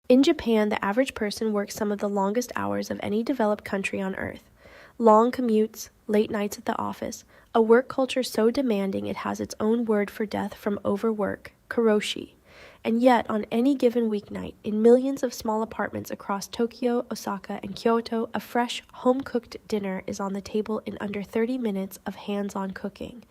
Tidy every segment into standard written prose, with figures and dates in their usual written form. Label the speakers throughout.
Speaker 1: In Japan, the average person works some of the longest hours of any developed country on earth. Long commutes, late nights at the office, a work culture so demanding it has its own word for death from overwork, karoshi. And yet, on any given weeknight, in millions of small apartments across Tokyo, Osaka, and Kyoto, a fresh, home-cooked dinner is on the table in under 30 minutes of hands-on cooking.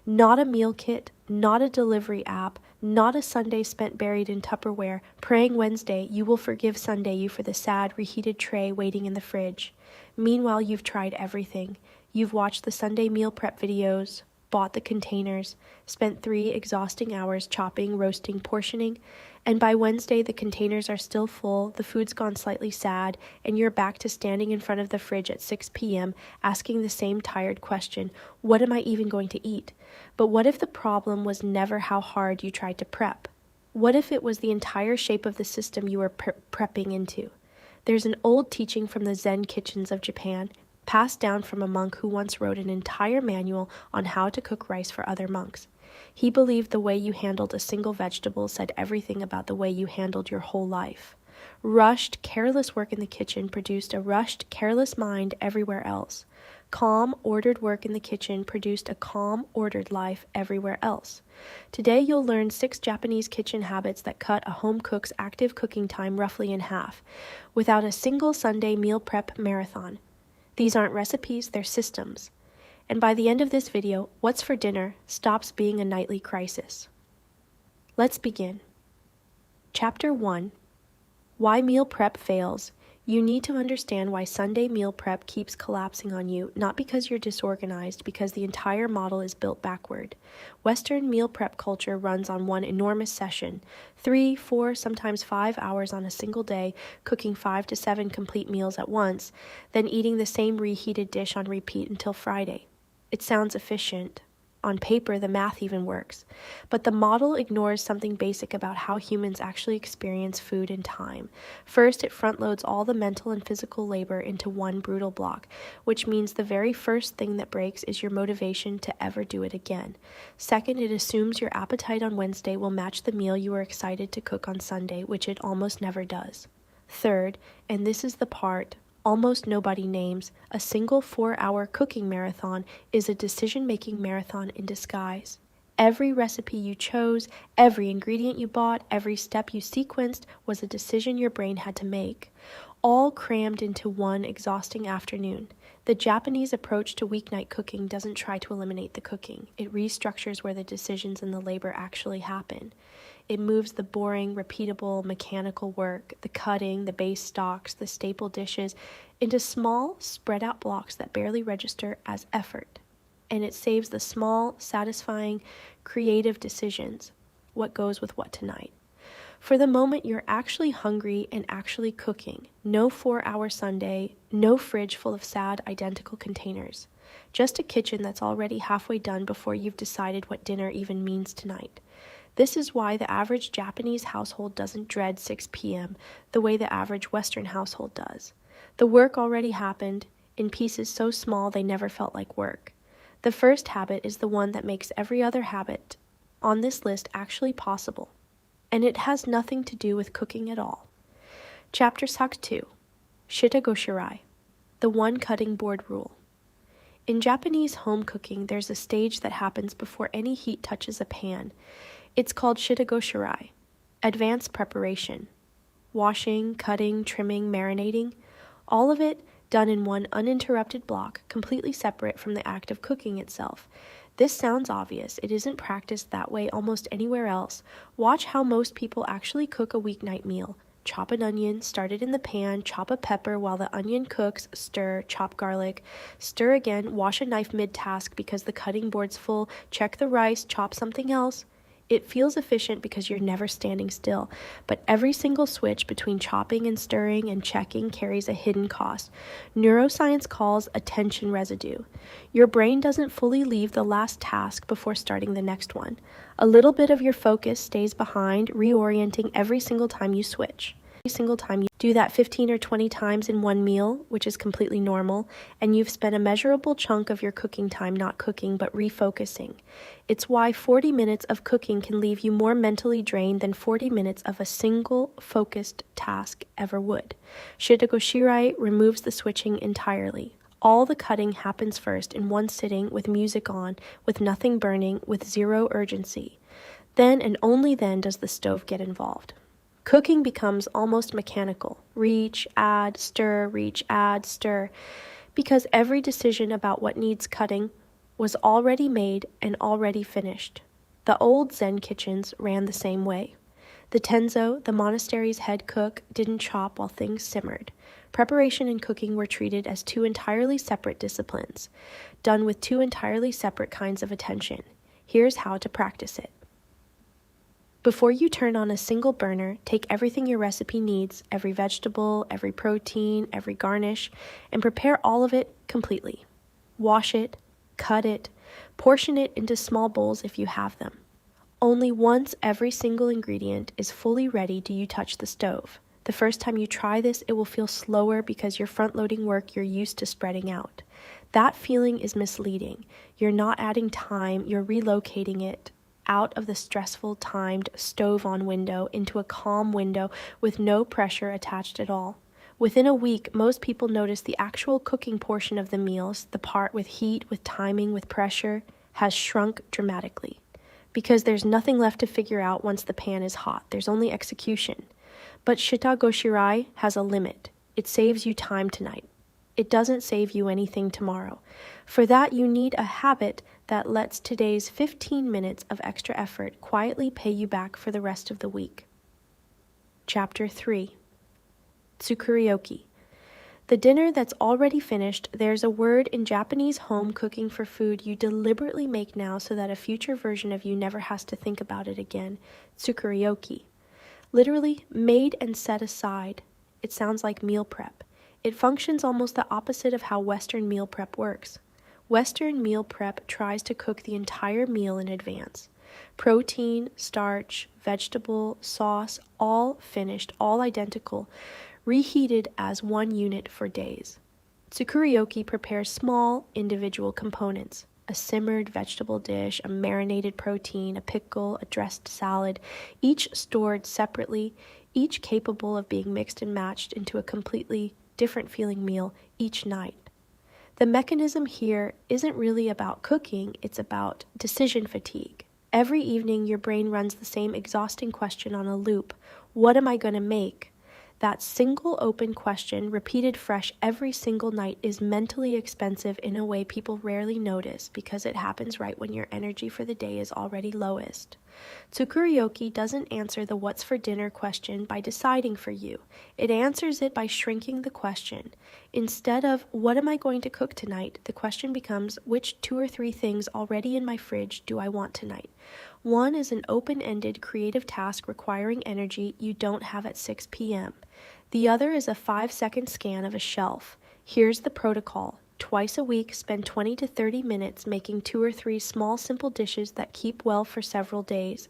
Speaker 1: Not a meal kit, not a delivery app, not a Sunday spent buried in Tupperware, praying Wednesday you will forgive Sunday you for the sad, reheated tray waiting in the fridge. Meanwhile, you've tried everything. You've watched the Sunday meal prep videos, bought the containers, spent 3 exhausting hours chopping, roasting, portioning, and by Wednesday the containers are still full, the food's gone slightly sad, and you're back to standing in front of the fridge at 6 p.m. asking the same tired question, what am I even going to eat? But what if the problem was never how hard you tried to prep? What if it was the entire shape of the system you were prepping into? There's an old teaching from the Zen kitchens of Japan, passed down from a monk who once wrote an entire manual on how to cook rice for other monks. He believed the way you handled a single vegetable said everything about the way you handled your whole life. Rushed, careless work in the kitchen produced a rushed, careless mind everywhere else. Calm, ordered work in the kitchen produced a calm, ordered life everywhere else. Today you'll learn 6 Japanese kitchen habits that cut a home cook's active cooking time roughly in half, without a single Sunday meal prep marathon. These aren't recipes, they're systems. And by the end of this video, what's for dinner stops being a nightly crisis. Let's begin. Chapter 1. Why meal prep fails. You need to understand why Sunday meal prep keeps collapsing on you, not because you're disorganized, because the entire model is built backward. Western meal prep culture runs on one enormous session, 3, 4, sometimes 5 hours on a single day, cooking 5 to 7 complete meals at once, then eating the same reheated dish on repeat until Friday. It sounds efficient. On paper, the math even works. But the model ignores something basic about how humans actually experience food and time. First, it front-loads all the mental and physical labor into one brutal block, which means the very first thing that breaks is your motivation to ever do it again. Second, it assumes your appetite on Wednesday will match the meal you were excited to cook on Sunday, which it almost never does. Third, and this is the part almost nobody names, a single 4-hour cooking marathon is a decision-making marathon in disguise. Every recipe you chose, every ingredient you bought, every step you sequenced was a decision your brain had to make, all crammed into one exhausting afternoon. The Japanese approach to weeknight cooking doesn't try to eliminate the cooking. It restructures where the decisions and the labor actually happen. It moves the boring, repeatable, mechanical work, the cutting, the base stocks, the staple dishes, into small, spread-out blocks that barely register as effort. And it saves the small, satisfying, creative decisions, what goes with what tonight. For the moment you're actually hungry and actually cooking, no 4-hour Sunday, no fridge full of sad, identical containers. Just a kitchen that's already halfway done before you've decided what dinner even means tonight. This is why the average Japanese household doesn't dread 6 p.m. the way the average Western household does. The work already happened, in pieces so small they never felt like work. The first habit is the one that makes every other habit on this list actually possible, and it has nothing to do with cooking at all. Chapter 2. Shitagoshirae, the one cutting board rule. In Japanese home cooking, there's a stage that happens before any heat touches a pan. It's called Shitagoshirae, advanced preparation. Washing, cutting, trimming, marinating, all of it done in one uninterrupted block, completely separate from the act of cooking itself. This sounds obvious. It isn't practiced that way almost anywhere else. Watch how most people actually cook a weeknight meal. Chop an onion, start it in the pan, chop a pepper while the onion cooks, stir, chop garlic, stir again, wash a knife mid-task because the cutting board's full, check the rice, chop something else. It feels efficient because you're never standing still, but every single switch between chopping and stirring and checking carries a hidden cost. Neuroscience calls attention residue. Your brain doesn't fully leave the last task before starting the next one. A little bit of your focus stays behind, reorienting every single time you switch. single time. You do that 15 or 20 times in one meal, which is completely normal, and you've spent a measurable chunk of your cooking time not cooking but refocusing. It's why 40 minutes of cooking can leave you more mentally drained than 40 minutes of a single focused task ever would. Shitagoshirae removes the switching entirely. All the cutting happens first in one sitting with music on, with nothing burning, with zero urgency. Then and only then does the stove get involved. Cooking becomes almost mechanical. Reach, add, stir, reach, add, stir. Because every decision about what needs cutting was already made and already finished. The old Zen kitchens ran the same way. The Tenzo, the monastery's head cook, didn't chop while things simmered. Preparation and cooking were treated as two entirely separate disciplines, done with two entirely separate kinds of attention. Here's how to practice it. Before you turn on a single burner, take everything your recipe needs, every vegetable, every protein, every garnish, and prepare all of it completely. Wash it, cut it, portion it into small bowls if you have them. Only once every single ingredient is fully ready do you touch the stove. The first time you try this, it will feel slower because you're front-loading work you're used to spreading out. That feeling is misleading. You're not adding time, you're relocating it out of the stressful, timed, stove-on window into a calm window with no pressure attached at all. Within a week, most people notice the actual cooking portion of the meals, the part with heat, with timing, with pressure, has shrunk dramatically. Because there's nothing left to figure out once the pan is hot. There's only execution. But Shitagoshirae has a limit. It saves you time tonight. It doesn't save you anything tomorrow. For that, you need a habit that lets today's 15 minutes of extra effort quietly pay you back for the rest of the week. Chapter 3. Tsukurioki. The dinner that's already finished, there's a word in Japanese home cooking for food you deliberately make now so that a future version of you never has to think about it again. Tsukurioki. Literally, made and set aside. It sounds like meal prep. It functions almost the opposite of how Western meal prep works. Western meal prep tries to cook the entire meal in advance. Protein, starch, vegetable, sauce, all finished, all identical, reheated as one unit for days. Tsukurioki prepares small, individual components. A simmered vegetable dish, a marinated protein, a pickle, a dressed salad, each stored separately, each capable of being mixed and matched into a completely different feeling meal each night. The mechanism here isn't really about cooking, it's about decision fatigue. Every evening your brain runs the same exhausting question on a loop. What am I going to make? That single open question, repeated fresh every single night, is mentally expensive in a way people rarely notice because it happens right when your energy for the day is already lowest. Tsukurioki doesn't answer the what's for dinner question by deciding for you. It answers it by shrinking the question. Instead of what am I going to cook tonight, the question becomes which 2 or 3 things already in my fridge do I want tonight? One is an open-ended creative task requiring energy you don't have at 6 p.m. The other is a 5-second scan of a shelf. Here's the protocol. Twice a week, spend 20 to 30 minutes making 2 or 3 small, simple dishes that keep well for several days.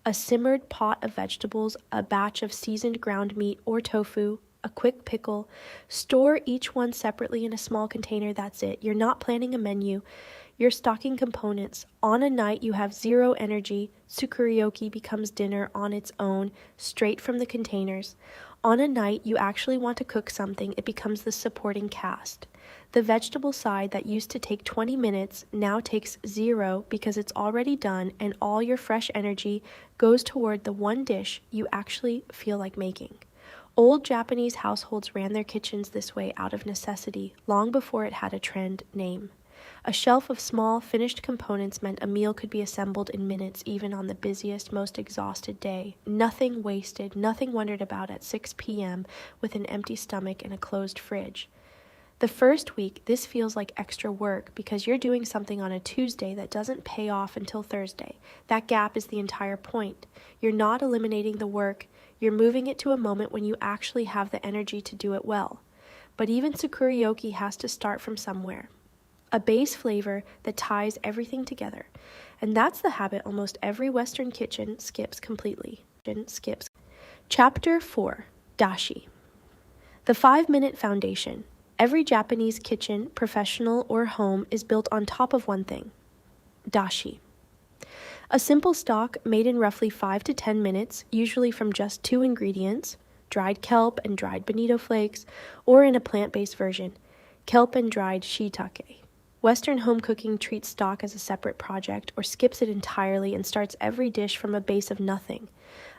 Speaker 1: A simmered pot of vegetables, a batch of seasoned ground meat or tofu, a quick pickle. Store each one separately in a small container, that's it. You're not planning a menu. You're stocking components. On a night you have zero energy, Tsukurioki becomes dinner on its own, straight from the containers. On a night you actually want to cook something, it becomes the supporting cast. The vegetable side that used to take 20 minutes now takes 0 because it's already done, and all your fresh energy goes toward the one dish you actually feel like making. Old Japanese households ran their kitchens this way out of necessity, long before it had a trend name. A shelf of small, finished components meant a meal could be assembled in minutes even on the busiest, most exhausted day. Nothing wasted, nothing wondered about at 6 p.m. with an empty stomach and a closed fridge. The first week, this feels like extra work because you're doing something on a Tuesday that doesn't pay off until Thursday. That gap is the entire point. You're not eliminating the work, you're moving it to a moment when you actually have the energy to do it well. But even Tsukurioki has to start from somewhere. A base flavor that ties everything together. And that's the habit almost every Western kitchen skips completely. Chapter 4. Dashi. The 5-minute foundation. Every Japanese kitchen, professional or home, is built on top of one thing. Dashi. A simple stock made in roughly 5 to 10 minutes, usually from just 2 ingredients, dried kelp and dried bonito flakes, or in a plant-based version, kelp and dried shiitake. Western home cooking treats stock as a separate project or skips it entirely and starts every dish from a base of nothing.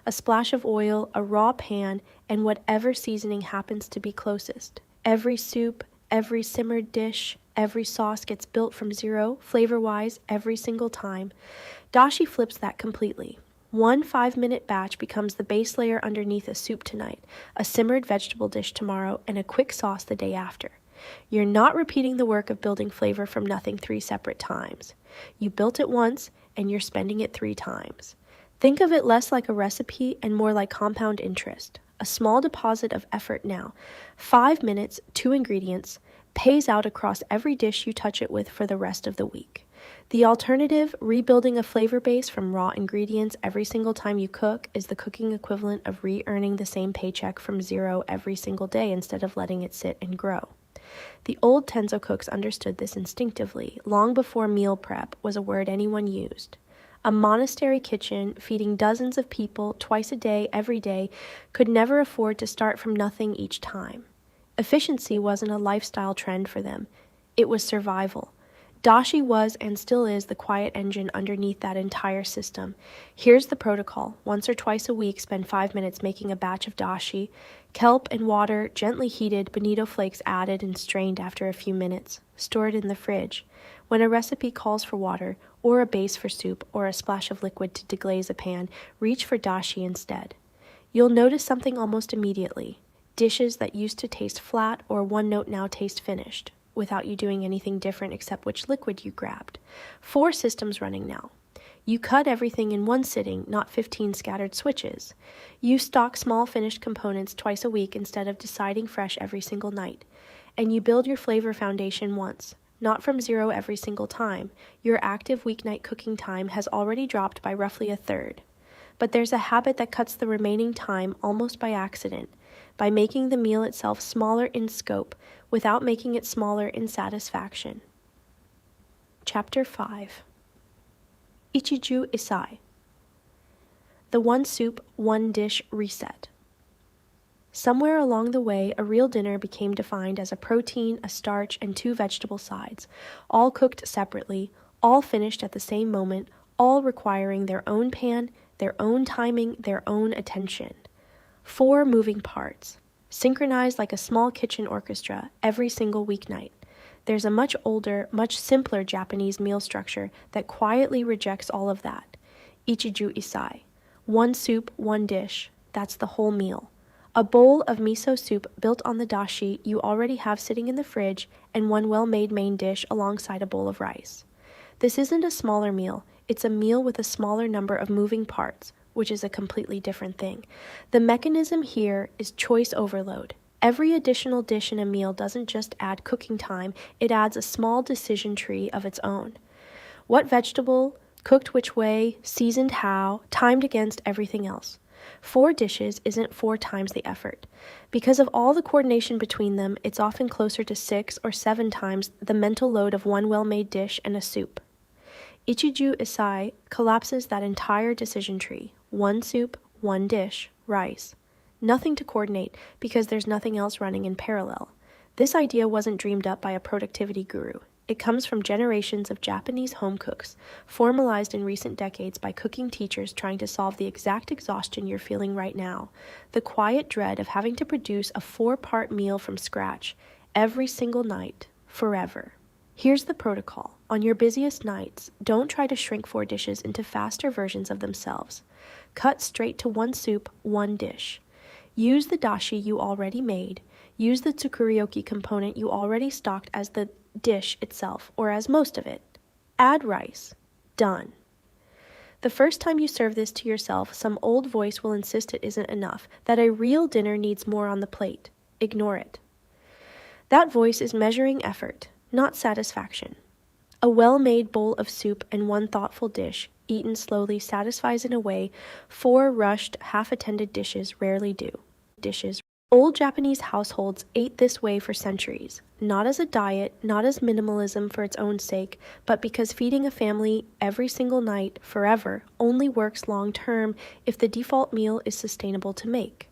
Speaker 1: A splash of oil, a raw pan, and whatever seasoning happens to be closest. Every soup, every simmered dish, every sauce gets built from zero, flavor-wise, every single time. Dashi flips that completely. One 5-minute batch becomes the base layer underneath a soup tonight, a simmered vegetable dish tomorrow, and a quick sauce the day after. You're not repeating the work of building flavor from nothing 3 separate times. You built it once, and you're spending it 3 times. Think of it less like a recipe and more like compound interest. A small deposit of effort now. 5 minutes, 2 ingredients, pays out across every dish you touch it with for the rest of the week. The alternative, rebuilding a flavor base from raw ingredients every single time you cook, is the cooking equivalent of re-earning the same paycheck from zero every single day instead of letting it sit and grow. The old Tenzo cooks understood this instinctively, long before meal prep was a word anyone used. A monastery kitchen, feeding dozens of people twice a day, every day, could never afford to start from nothing each time. Efficiency wasn't a lifestyle trend for them. It was survival. Dashi was and still is the quiet engine underneath that entire system. Here's the protocol. Once or twice a week, spend 5 minutes making a batch of dashi. Kelp and water, gently heated, bonito flakes added and strained after a few minutes. Store it in the fridge. When a recipe calls for water, or a base for soup, or a splash of liquid to deglaze a pan, reach for dashi instead. You'll notice something almost immediately. Dishes that used to taste flat or one note now taste finished, without you doing anything different except which liquid you grabbed. 4 systems running now. You cut everything in one sitting, not 15 scattered switches. You stock small finished components twice a week instead of deciding fresh every single night. And you build your flavor foundation once, not from zero every single time. Your active weeknight cooking time has already dropped by roughly 1/3. But there's a habit that cuts the remaining time almost by accident, by making the meal itself smaller in scope without making it smaller in satisfaction. Chapter 5. Ichiju-Issai. The one soup, one dish reset. Somewhere along the way, a real dinner became defined as a protein, a starch, and 2 vegetable sides, all cooked separately, all finished at the same moment, all requiring their own pan, their own timing, their own attention. 4 moving parts, synchronized like a small kitchen orchestra every single weeknight. There's a much older, much simpler Japanese meal structure that quietly rejects all of that. Ichiju-Issai. One soup, one dish. That's the whole meal. A bowl of miso soup built on the dashi you already have sitting in the fridge, and one well-made main dish alongside a bowl of rice. This isn't a smaller meal. It's a meal with a smaller number of moving parts, which is a completely different thing. The mechanism here is choice overload. Every additional dish in a meal doesn't just add cooking time, it adds a small decision tree of its own. What vegetable, cooked which way, seasoned how, timed against everything else. 4 dishes isn't 4 times the effort. Because of all the coordination between them, it's often closer to 6 or 7 times the mental load of one well-made dish and a soup. Ichiju-Issai collapses that entire decision tree. One soup, one dish, rice. Nothing to coordinate because there's nothing else running in parallel. This idea wasn't dreamed up by a productivity guru. It comes from generations of Japanese home cooks, formalized in recent decades by cooking teachers trying to solve the exact exhaustion you're feeling right now, the quiet dread of having to produce a 4-part meal from scratch every single night, forever. Here's the protocol. On your busiest nights, don't try to shrink 4 dishes into faster versions of themselves. Cut straight to one soup, one dish. Use the dashi you already made. Use the Tsukurioki component you already stocked as the dish itself, or as most of it. Add rice. Done. The first time you serve this to yourself, some old voice will insist it isn't enough, that a real dinner needs more on the plate. Ignore it. That voice is measuring effort, not satisfaction. A well-made bowl of soup and one thoughtful dish, eaten slowly, satisfies in a way 4 rushed, half-attended dishes rarely do. Old Japanese households ate this way for centuries, not as a diet, not as minimalism for its own sake, but because feeding a family every single night, forever, only works long term if the default meal is sustainable to make.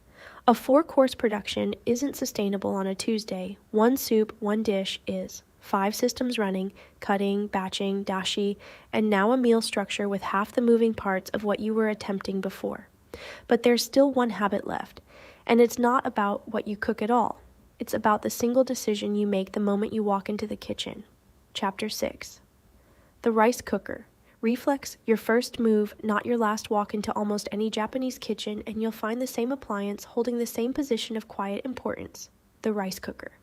Speaker 1: A 4-course production isn't sustainable on a Tuesday. 1 soup, 1 dish is. 5 systems running, cutting, batching, dashi, and now a meal structure with half the moving parts of what you were attempting before. But there's still one habit left. And it's not about what you cook at all. It's about the single decision you make the moment you walk into the kitchen. Chapter 6. The rice cooker. Reflex, your first move, not your last walk into almost any Japanese kitchen, and you'll find the same appliance holding the same position of quiet importance. The rice cooker.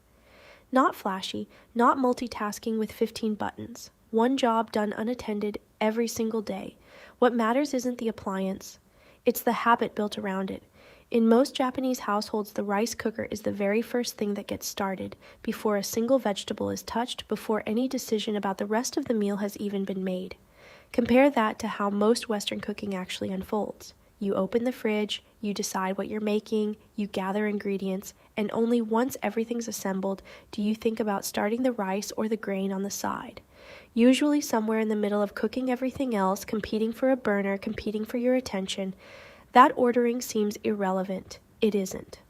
Speaker 1: Not flashy, not multitasking with 15 buttons. One job done unattended every single day. What matters isn't the appliance. It's the habit built around it. In most Japanese households, the rice cooker is the very first thing that gets started, before a single vegetable is touched, before any decision about the rest of the meal has even been made. Compare that to how most Western cooking actually unfolds. You open the fridge, you decide what you're making, you gather ingredients, and only once everything's assembled do you think about starting the rice or the grain on the side. Usually somewhere in the middle of cooking everything else, competing for a burner, competing for your attention. That ordering seems irrelevant. It isn't.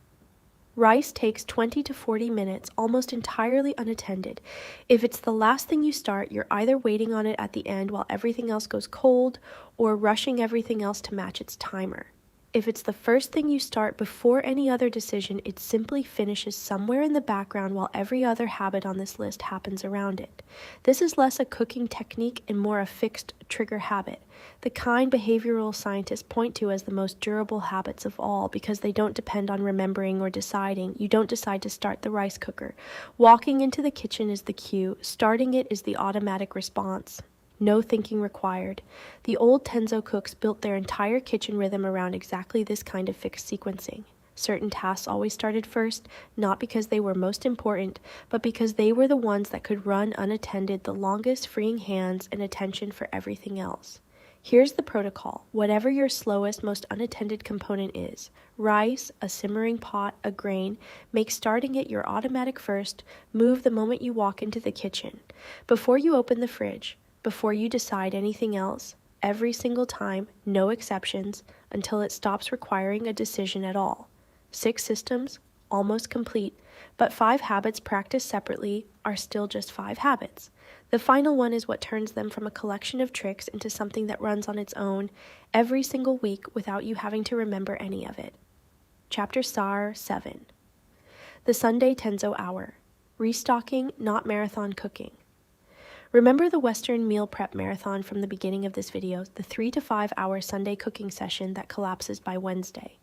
Speaker 1: Rice takes 20 to 40 minutes, almost entirely unattended. If it's the last thing you start, you're either waiting on it at the end while everything else goes cold, or rushing everything else to match its timer. If it's the first thing you start before any other decision, it simply finishes somewhere in the background while every other habit on this list happens around it. This is less a cooking technique and more a fixed trigger habit, the kind behavioral scientists point to as the most durable habits of all because they don't depend on remembering or deciding. You don't decide to start the rice cooker. Walking into the kitchen is the cue. Starting it is the automatic response. No thinking required. The old Tenzo cooks built their entire kitchen rhythm around exactly this kind of fixed sequencing. Certain tasks always started first, not because they were most important, but because they were the ones that could run unattended the longest, freeing hands and attention for everything else. Here's the protocol. Whatever your slowest, most unattended component is, rice, a simmering pot, a grain, make starting it your automatic first move the moment you walk into the kitchen. Before you open the fridge, before you decide anything else, every single time, no exceptions, until it stops requiring a decision at all. 6 systems, almost complete, but 5 habits practiced separately are still just 5 habits. The final one is what turns them from a collection of tricks into something that runs on its own every single week without you having to remember any of it. Chapter 7. The Sunday Tenzo Hour. Restocking, not marathon cooking. Remember the Western meal prep marathon from the beginning of this video, the 3 to 5 hour Sunday cooking session that collapses by Wednesday.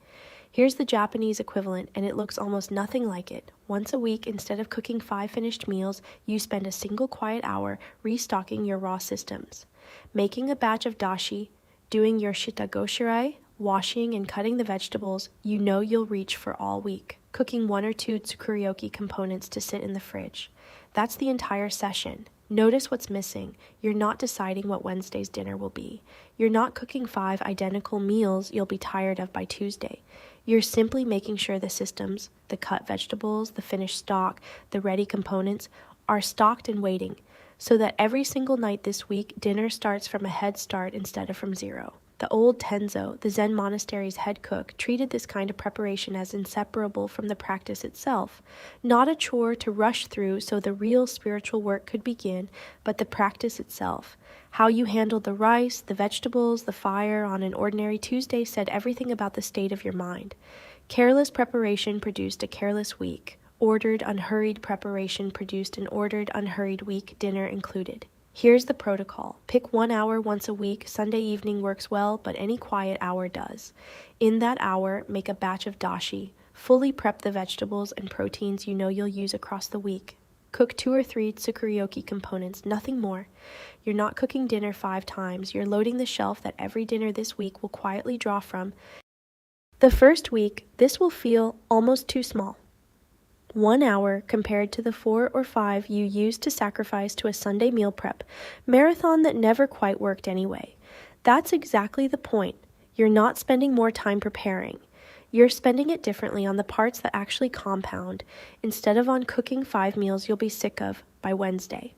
Speaker 1: Here's the Japanese equivalent, and it looks almost nothing like it. Once a week, instead of cooking 5 finished meals, you spend a single quiet hour restocking your raw systems. Making a batch of dashi, doing your Shitagoshirae, washing and cutting the vegetables you know you'll reach for all week. Cooking 1 or 2 Tsukurioki components to sit in the fridge. That's the entire session. Notice what's missing. You're not deciding what Wednesday's dinner will be. You're not cooking 5 identical meals you'll be tired of by Tuesday. You're simply making sure the systems, the cut vegetables, the finished stock, the ready components, are stocked and waiting, so that every single night this week, dinner starts from a head start instead of from zero. The old Tenzo, the Zen monastery's head cook, treated this kind of preparation as inseparable from the practice itself, not a chore to rush through so the real spiritual work could begin, but the practice itself. How you handled the rice, the vegetables, the fire on an ordinary Tuesday said everything about the state of your mind. Careless preparation produced a careless week. Ordered, unhurried preparation produced an ordered, unhurried week, dinner included. Here's the protocol. Pick 1 hour once a week. Sunday evening works well, but any quiet hour does. In that hour, make a batch of dashi. Fully prep the vegetables and proteins you know you'll use across the week. Cook 2 or 3 Tsukurioki components, nothing more. You're not cooking dinner 5 times. You're loading the shelf that every dinner this week will quietly draw from. The first week, this will feel almost too small. 1 hour compared to the 4 or 5 you used to sacrifice to a Sunday meal prep marathon that never quite worked anyway. That's exactly the point. You're not spending more time preparing. You're spending it differently on the parts that actually compound, instead of on cooking 5 meals you'll be sick of by Wednesday.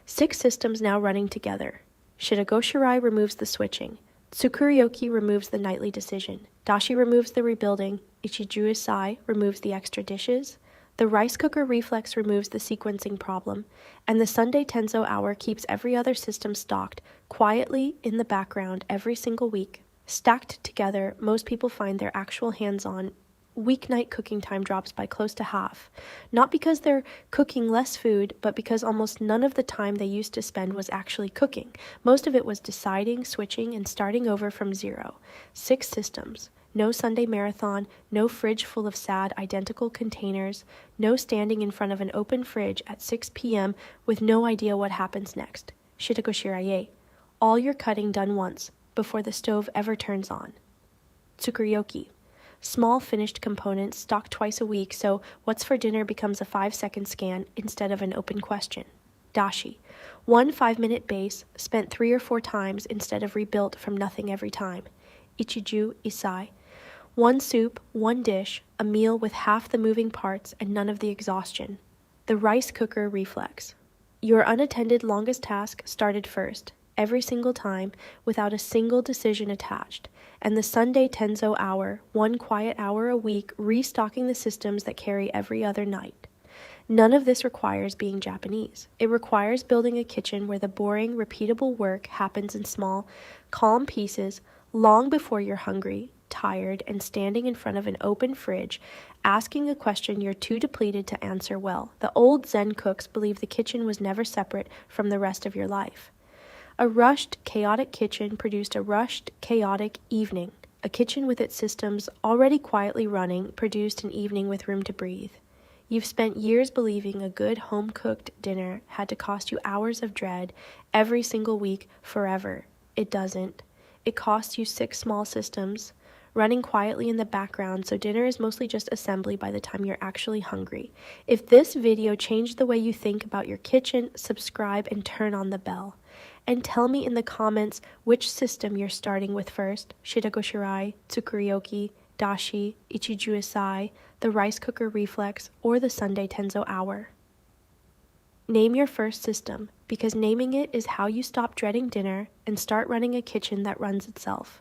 Speaker 1: 6 systems now running together. Shitagoshirae removes the switching. Tsukurioki removes the nightly decision. Dashi removes the rebuilding. Ichiju-Issai removes the extra dishes. The rice cooker reflex removes the sequencing problem. And the Sunday Tenzo hour keeps every other system stocked, quietly in the background every single week. Stacked together, most people find their actual hands-on weeknight cooking time drops by close to half. Not because they're cooking less food, but because almost none of the time they used to spend was actually cooking. Most of it was deciding, switching, and starting over from zero. 6 systems. No Sunday marathon, no fridge full of sad, identical containers, no standing in front of an open fridge at 6 p.m. with no idea what happens next. Shitagoshirae. All your cutting done once, before the stove ever turns on. Tsukurioki. Small finished components stocked twice a week, so what's for dinner becomes a 5-second scan instead of an open question. Dashi. 1 5-minute base, spent 3 or 4 times instead of rebuilt from nothing every time. Ichiju-Issai. 1 soup, 1 dish, a meal with half the moving parts and none of the exhaustion. The rice cooker reflex. Your unattended longest task started first, every single time, without a single decision attached. And the Sunday Tenzo hour, 1 quiet hour a week, restocking the systems that carry every other night. None of this requires being Japanese. It requires building a kitchen where the boring, repeatable work happens in small, calm pieces, long before you're hungry, tired, and standing in front of an open fridge, asking a question you're too depleted to answer well. The old Zen cooks believed the kitchen was never separate from the rest of your life. A rushed, chaotic kitchen produced a rushed, chaotic evening. A kitchen with its systems already quietly running produced an evening with room to breathe. You've spent years believing a good home-cooked dinner had to cost you hours of dread every single week forever. It doesn't. It costs you 6 small systems, running quietly in the background, so dinner is mostly just assembly by the time you're actually hungry. If this video changed the way you think about your kitchen, subscribe and turn on the bell. And tell me in the comments which system you're starting with first: Shitagoshirae, Tsukurioki, Dashi, Ichiju-Issai, the rice cooker reflex, or the Sunday Tenzo hour. Name your first system, because naming it is how you stop dreading dinner and start running a kitchen that runs itself.